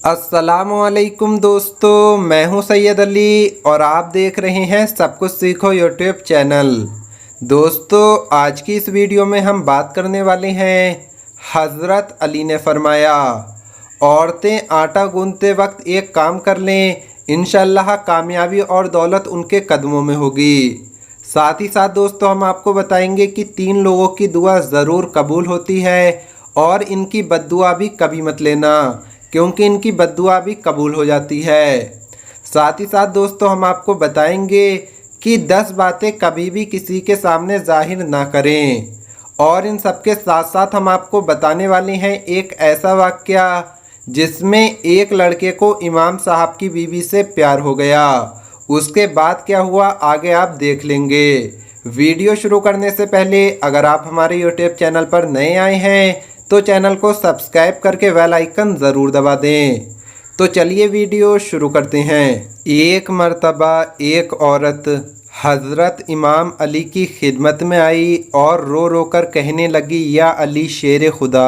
अस्सलामुअलैकुम दोस्तों, मैं हूं सैयद अली और आप देख रहे हैं सब कुछ सीखो यूट्यूब चैनल। दोस्तों, आज की इस वीडियो में हम बात करने वाले हैं हज़रत अली ने फरमाया, औरतें आटा गूंथते वक्त एक काम कर लें, इंशाअल्लाह कामयाबी और दौलत उनके कदमों में होगी। साथ ही साथ दोस्तों, हम आपको बताएंगे कि 3 लोगों की दुआ ज़रूर कबूल होती है और इनकी बद्दुआ भी कभी मत लेना, क्योंकि इनकी बद्दुआ भी कबूल हो जाती है। साथ ही साथ दोस्तों, हम आपको बताएंगे कि 10 बातें कभी भी किसी के सामने जाहिर ना करें। और इन सब के साथ साथ हम आपको बताने वाले हैं एक ऐसा वाक़या जिसमें एक लड़के को इमाम साहब की बीवी से प्यार हो गया। उसके बाद क्या हुआ आगे आप देख लेंगे। वीडियो शुरू करने से पहले अगर आप हमारे यूट्यूब चैनल पर नए आए हैं तो चैनल को सब्सक्राइब करके बेल आइकन ज़रूर दबा दें। तो चलिए वीडियो शुरू करते हैं। एक मर्तबा एक औरत हज़रत इमाम अली की खिदमत में आई और रो रो कर कहने लगी, या अली शेर खुदा,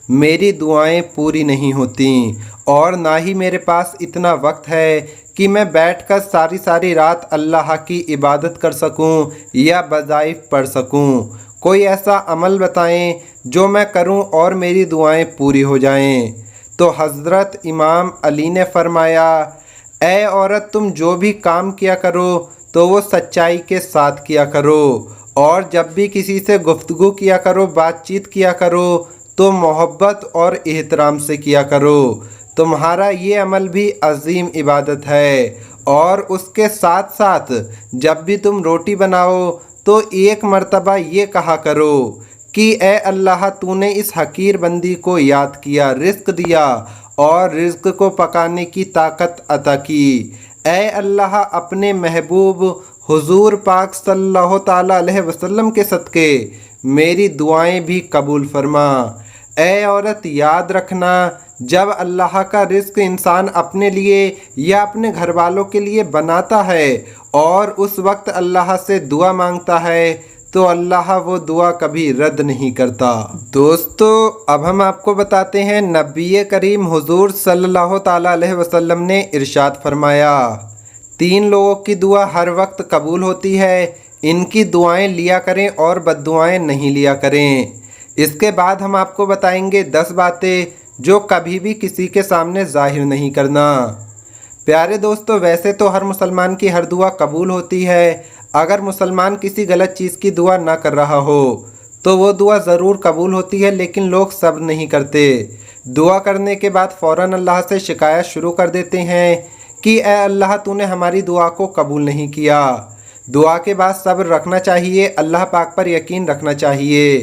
मेरी दुआएं पूरी नहीं होती और ना ही मेरे पास इतना वक्त है कि मैं बैठकर सारी सारी रात अल्लाह की इबादत कर सकूं या वज़ाइफ पढ़ सकूं। कोई ऐसा अमल बताएं जो मैं करूं और मेरी दुआएं पूरी हो जाएं। तो हज़रत इमाम अली ने फरमाया, ऐ औरत, तुम जो भी काम किया करो तो वो सच्चाई के साथ किया करो, और जब भी किसी से गुफ्तगू किया करो, बातचीत किया करो, तो मोहब्बत और एहतराम से किया करो। तुम्हारा ये अमल भी अजीम इबादत है। और उसके साथ साथ जब भी तुम रोटी बनाओ तो एक मर्तबा ये कहा करो कि ए अल्लाह, तूने इस हकीर बंदी को याद किया, रिज़्क दिया और रिज़्क को पकाने की ताकत अता की। ए अल्लाह, अपने महबूब हुजूर पाक सल्लल्लाहु ताला अलैहि वसल्लम के सदक़े मेरी दुआएं भी कबूल फरमा। ए औरत, याद रखना, जब अल्लाह का रिज़्क इंसान अपने लिए या अपने घर वालों के लिए बनाता है और उस वक्त अल्लाह से दुआ मांगता है तो अल्लाह वो दुआ कभी रद्द नहीं करता। दोस्तों, अब हम आपको बताते हैं नबी करीम हुजूर सल्लल्लाहु ताला अलैहि वसल्लम ने इरशाद फरमाया, 3 लोगों की दुआ हर वक्त कबूल होती है, इनकी दुआएं लिया करें और बद्दुआएं नहीं लिया करें। इसके बाद हम आपको बताएंगे 10 बातें जो कभी भी किसी के सामने जाहिर नहीं करना। प्यारे दोस्तों, वैसे तो हर मुसलमान की हर दुआ कबूल होती है। अगर मुसलमान किसी गलत चीज़ की दुआ ना कर रहा हो तो वो दुआ ज़रूर कबूल होती है, लेकिन लोग सब्र नहीं करते। दुआ करने के बाद फ़ौरन अल्लाह से शिकायत शुरू कर देते हैं कि ए अल्लाह, तूने हमारी दुआ को कबूल नहीं किया। दुआ के बाद सब्र रखना चाहिए, अल्लाह पाक पर यकीन रखना चाहिए,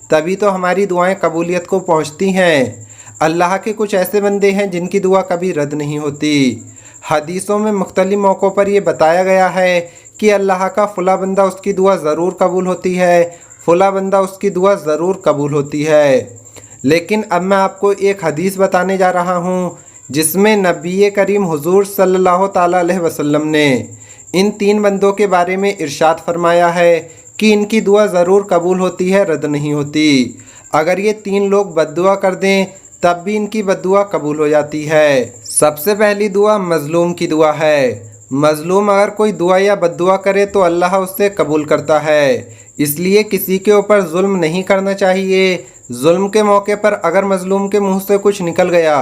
तभी तो हमारी दुआएं कबूलियत को पहुंचती हैं। अल्लाह के कुछ ऐसे बंदे हैं जिनकी दुआ कभी रद्द नहीं होती। हदीसों में मुख्तलिफ मौक़ों पर यह बताया गया है कि अल्लाह का फ़ुला बंदा उसकी दुआ ज़रूर कबूल होती है, फ़ुला बंदा उसकी दुआ ज़रूर कबूल होती है। लेकिन अब मैं आपको एक हदीस बताने जा रहा हूँ जिसमें नबी करीम हुजूर सल्लल्लाहु ताला अलैहि वसल्लम ने इन 3 बंदों के बारे में इरशाद फरमाया है कि इनकी दुआ ज़रूर कबूल होती है, रद्द नहीं होती। अगर ये 3 लोग बद्दुआ कर दें तब भी इनकी बद्दुआ कबूल हो जाती है। सबसे पहली दुआ मज़लूम की दुआ है। मज़लूम अगर कोई दुआ या बद्दुआ करे तो अल्लाह उससे कबूल करता है, इसलिए किसी के ऊपर जुल्म नहीं करना चाहिए। जुल्म के मौके पर अगर मज़लूम के मुंह से कुछ निकल गया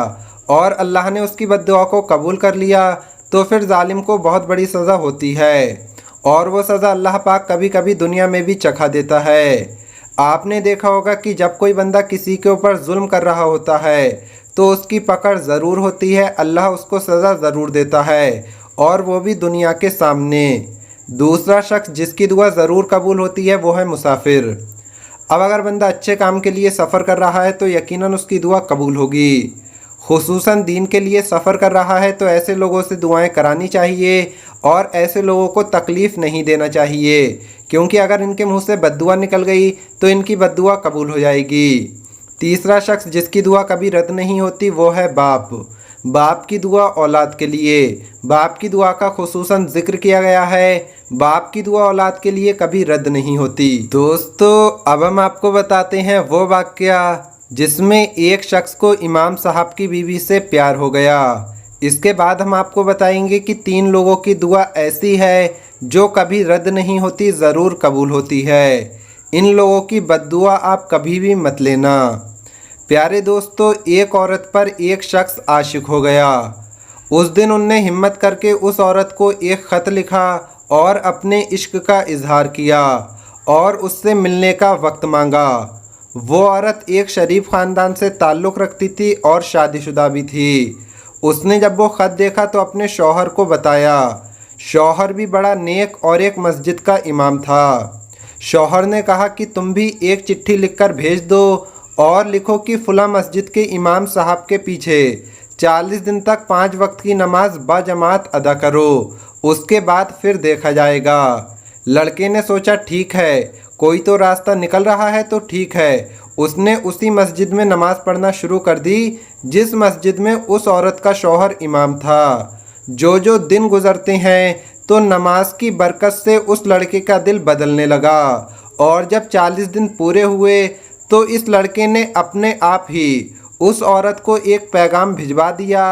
और अल्लाह ने उसकी बद्दुआ को कबूल कर लिया तो फिर जालिम को बहुत बड़ी सज़ा होती है, और वो सज़ा अल्लाह पाक कभी कभी दुनिया में भी चखा देता है। आपने देखा होगा कि जब कोई बंदा किसी के ऊपर जुल्म कर रहा होता है तो उसकी पकड़ ज़रूर होती है, अल्लाह उसको सज़ा ज़रूर देता है, और वो भी दुनिया के सामने। दूसरा शख्स जिसकी दुआ ज़रूर कबूल होती है वो है मुसाफिर। अब अगर बंदा अच्छे काम के लिए सफ़र कर रहा है तो यकीनन उसकी दुआ कबूल होगी। खुसूसन दीन के लिए सफ़र कर रहा है तो ऐसे लोगों से दुआएं करानी चाहिए और ऐसे लोगों को तकलीफ़ नहीं देना चाहिए, क्योंकि अगर इनके मुंह से बद्दुआ निकल गई तो इनकी बद्दुआ कबूल हो जाएगी। तीसरा शख्स जिसकी दुआ कभी रद्द नहीं होती वो है बाप। बाप की दुआ औलाद के लिए, बाप की दुआ का खुसूसन जिक्र किया गया है। बाप की दुआ औलाद के लिए कभी रद्द नहीं होती। दोस्तों, अब हम आपको बताते हैं वो वाक़या जिसमें एक शख्स को इमाम साहब की बीवी से प्यार हो गया। इसके बाद हम आपको बताएंगे कि 3 लोगों की दुआ ऐसी है जो कभी रद्द नहीं होती, ज़रूर कबूल होती है। इन लोगों की बद्दुआ आप कभी भी मत लेना। प्यारे दोस्तों, एक औरत पर एक शख्स आशिक हो गया। उस दिन उनने हिम्मत करके उस औरत को एक ख़त लिखा और अपने इश्क का इजहार किया और उससे मिलने का वक्त मांगा। वो औरत एक शरीफ ख़ानदान से ताल्लुक़ रखती थी और शादीशुदा भी थी। उसने जब वो ख़त देखा तो अपने शौहर को बताया। शौहर भी बड़ा नेक और एक मस्जिद का इमाम था। शौहर ने कहा कि तुम भी एक चिट्ठी लिखकर भेज दो और लिखो कि फ़ुला मस्जिद के इमाम साहब के पीछे 40 दिन तक 5 वक्त की नमाज बाजमात अदा करो, उसके बाद फिर देखा जाएगा। लड़के ने सोचा ठीक है, कोई तो रास्ता निकल रहा है तो ठीक है। उसने उसी मस्जिद में नमाज़ पढ़ना शुरू कर दी जिस मस्जिद में उस औरत का शौहर इमाम था। जो दिन गुजरते हैं तो नमाज की बरकत से उस लड़के का दिल बदलने लगा और जब 40 दिन पूरे हुए तो इस लड़के ने अपने आप ही उस औरत को एक पैगाम भिजवा दिया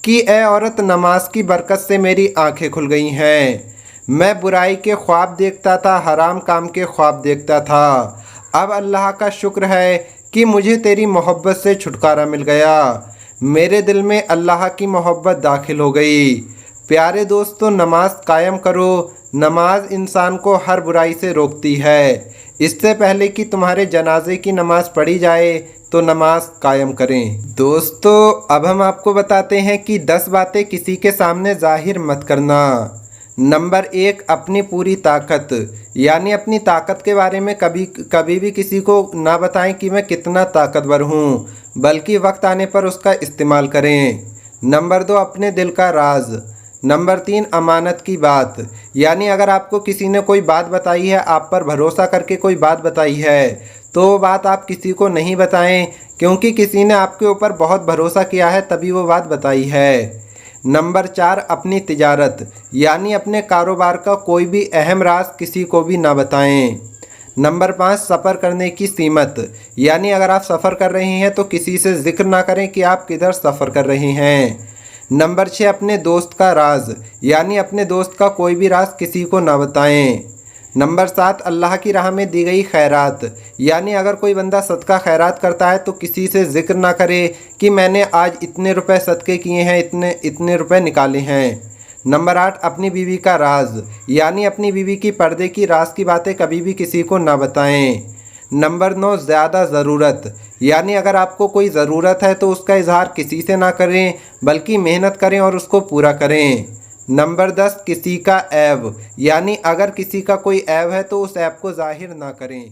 कि ए औरत, नमाज की बरकत से मेरी आंखें खुल गई हैं। मैं बुराई के ख्वाब देखता था, हराम काम के ख्वाब देखता था। अब अल्लाह का शुक्र है कि मुझे तेरी मोहब्बत से छुटकारा मिल गया। मेरे दिल में अल्लाह की मोहब्बत दाखिल हो गई। प्यारे दोस्तों, नमाज कायम करो। नमाज इंसान को हर बुराई से रोकती है। इससे पहले कि तुम्हारे जनाजे की नमाज पढ़ी जाए तो नमाज कायम करें। दोस्तों, अब हम आपको बताते हैं कि 10 बातें किसी के सामने जाहिर मत करना। नंबर 1, अपनी पूरी ताकत, यानी अपनी ताकत के बारे में कभी भी किसी को ना बताएं कि मैं कितना ताकतवर हूँ, बल्कि वक्त आने पर उसका इस्तेमाल करें। नंबर 2, अपने दिल का राज। नंबर 3, अमानत की बात, यानी अगर आपको किसी ने कोई बात बताई है, आप पर भरोसा करके कोई बात बताई है, तो वो बात आप किसी को नहीं बताएं, क्योंकि किसी ने आपके ऊपर बहुत भरोसा किया है तभी वो बात बताई है। नंबर 4, अपनी तिजारत, यानी अपने कारोबार का कोई भी अहम राज किसी को भी ना बताएं। नंबर 5, सफ़र करने की सीमत, यानी अगर आप सफ़र कर रहे हैं तो किसी से जिक्र ना करें कि आप किधर सफ़र कर रहे हैं। नंबर 6, अपने दोस्त का राज, यानी अपने दोस्त का कोई भी राज किसी को ना बताएं। नंबर 7, अल्लाह की राह में दी गई खैरात, यानी अगर कोई बंदा सदका खैरात करता है तो किसी से जिक्र ना करे कि मैंने आज इतने रुपए सदक़े किए हैं, इतने रुपए निकाले हैं। नंबर 8, अपनी बीवी का राज, यानी अपनी बीवी की पर्दे की राज की बातें कभी भी किसी को ना बताएं। नंबर 9, ज़्यादा ज़रूरत, यानी अगर आपको कोई ज़रूरत है तो उसका इजहार किसी से ना करें, बल्कि मेहनत करें और उसको पूरा करें। नंबर 10, किसी का ऐब, यानी अगर किसी का कोई ऐब है तो उस ऐब को ज़ाहिर ना करें।